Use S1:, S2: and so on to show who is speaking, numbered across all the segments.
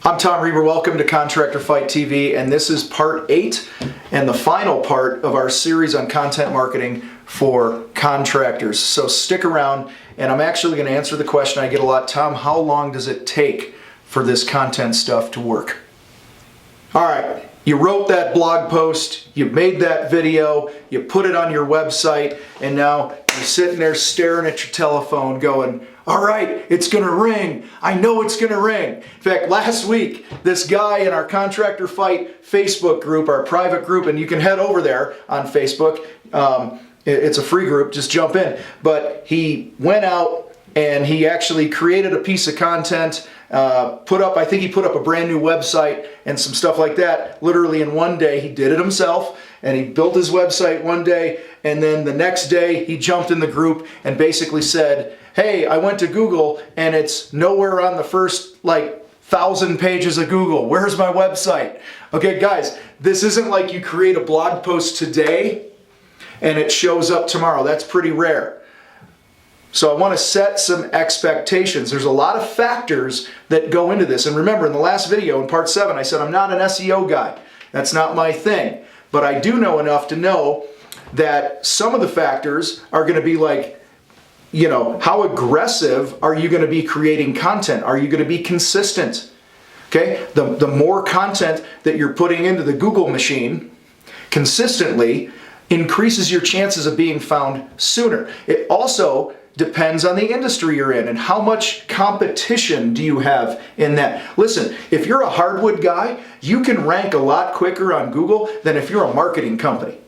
S1: I'm Tom Reber. Welcome to Contractor Fight TV, and this is part 8 and the final part of our series on content marketing for contractors. So stick around, and I'm actually going to answer the question I get a lot. Tom, how long does it take for this content stuff to work? All right, you wrote that blog post, you made that video, you put it on your website, and now you're sitting there staring at your telephone going, all right, it's gonna ring. I know it's gonna ring. In fact, last week, this guy in our Contractor Fight Facebook group, our private group, and you can head over there on Facebook. It's a free group, just jump in. But he went out and he actually created a piece of content, I think he put up a brand new website and some stuff like that. Literally in one day, he did it himself, and he built his website one day, and then the next day he jumped in the group and basically said, hey, I went to Google and it's nowhere on the first 1,000 pages of Google. Where's my website? Okay, guys, this isn't like you create a blog post today and it shows up tomorrow. That's pretty rare. So I want to set some expectations. There's a lot of factors that go into this. And remember, in the last video, in part 7, I said I'm not an SEO guy. That's not my thing. But I do know enough to know that some of the factors are going to be how aggressive are you going to be creating content? Are you going to be consistent? Okay? The more content that you're putting into the Google machine consistently increases your chances of being found sooner. It also depends on the industry you're in and how much competition do you have in that. Listen, if you're a hardwood guy, you can rank a lot quicker on Google than if you're a marketing company,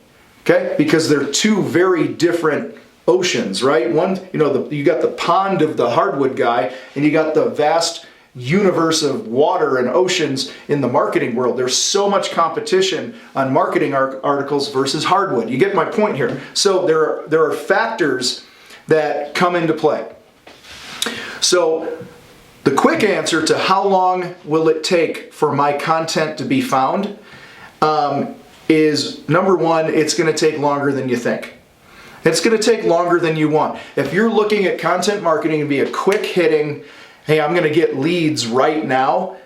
S1: okay? Because they're two very different oceans, right? One, you got the pond of the hardwood guy, and you got the vast universe of water and oceans in the marketing world. There's so much competition on marketing articles versus hardwood. You get my point here. So there are factors that come into play. So the quick answer to how long will it take for my content to be found is, number one, it's going to take longer than you think. It's going to take longer than you want. If you're looking at content marketing to be a quick hitting, hey, I'm going to get leads right now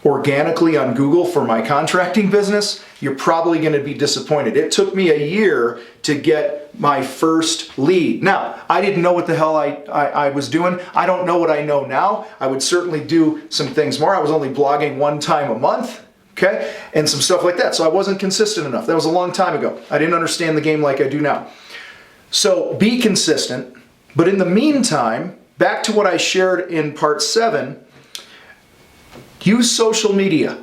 S1: organically on Google for my contracting business, you're probably going to be disappointed. It took me a year to get my first lead. Now, I didn't know what the hell I was doing. I don't know what I know now. I would certainly do some things more. I was only blogging one time a month, okay, and some stuff like that. So I wasn't consistent enough. That was a long time ago. I didn't understand the game like I do now. So be consistent. But in the meantime, back to what I shared in part 7, use social media.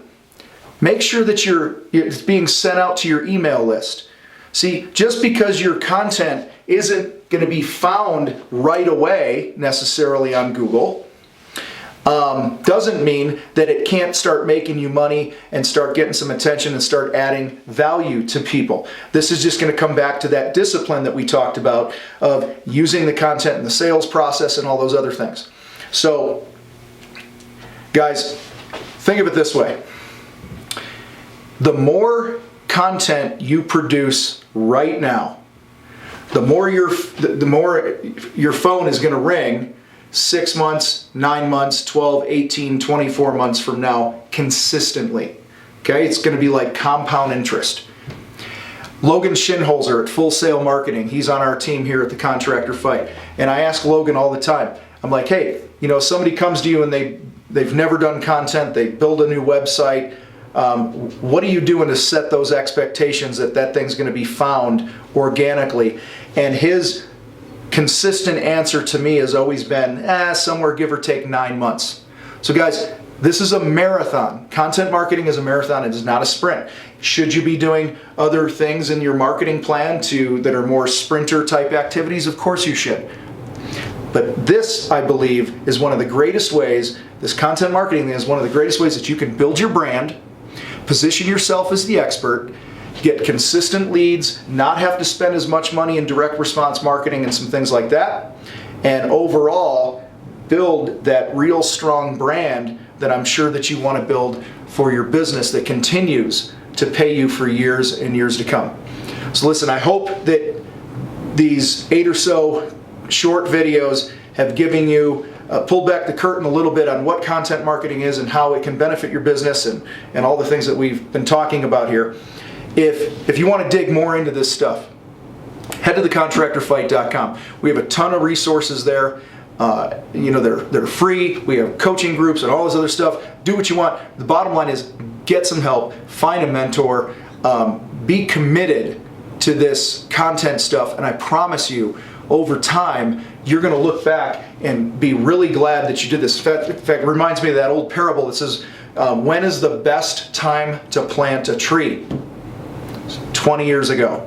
S1: Make sure that it's being sent out to your email list. See, just because your content isn't going to be found right away necessarily on Google, doesn't mean that it can't start making you money and start getting some attention and start adding value to people. This is just going to come back to that discipline that we talked about of using the content in the sales process and all those other things. So, guys, think of it this way. The more content you produce right now, the more your phone is going to ring 6 months, 9 months, 12, 18, 24 months from now consistently. Okay? It's going to be like compound interest. Logan Shinholzer at Full Sail Marketing, he's on our team here at the Contractor Fight. And I ask Logan all the time, I'm like, hey, somebody comes to you and they've never done content, they build a new website, what are you doing to set those expectations that thing's going to be found organically? And his consistent answer to me has always been, somewhere give or take 9 months. So guys, this is a marathon. Content marketing is a marathon. It is not a sprint. Should you be doing other things in your marketing plan that are more sprinter type activities? Of course you should. But this, I believe, is one of the greatest ways, this content marketing is one of the greatest ways that you can build your brand, position yourself as the expert, get consistent leads, not have to spend as much money in direct response marketing and some things like that, and overall build that real strong brand that I'm sure that you want to build for your business that continues to pay you for years and years to come. So listen, I hope that these 8 or so short videos have given you pulled back the curtain a little bit on what content marketing is and how it can benefit your business and all the things that we've been talking about here. If you want to dig more into this stuff, head to thecontractorfight.com. We have a ton of resources there. They're free. We have coaching groups and all this other stuff. Do what you want. The bottom line is get some help, find a mentor, be committed to this content stuff, and I promise you, over time, you're going to look back and be really glad that you did this. In fact, it reminds me of that old parable that says, when is the best time to plant a tree? 20 years ago.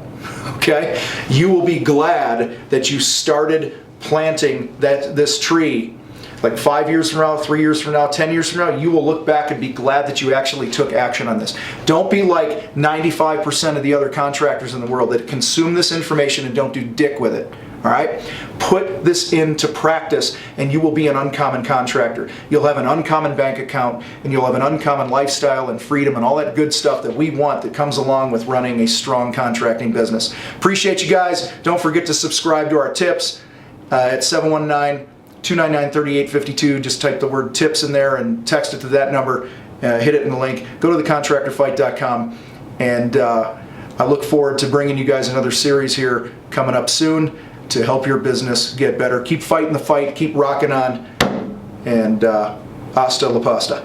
S1: Okay? You will be glad that you started planting this tree. Like 5 years from now, 3 years from now, 10 years from now, you will look back and be glad that you actually took action on this. Don't be like 95% of the other contractors in the world that consume this information and don't do dick with it. All right? Put this into practice and you will be an uncommon contractor. You'll have an uncommon bank account and you'll have an uncommon lifestyle and freedom and all that good stuff that we want that comes along with running a strong contracting business. Appreciate you guys. Don't forget to subscribe to our tips at 719-299-3852. Just type the word tips in there and text it to that number. Hit it in the link. Go to thecontractorfight.com, and I look forward to bringing you guys another series here coming up soon to help your business get better. Keep fighting the fight, keep rocking on, and hasta la pasta.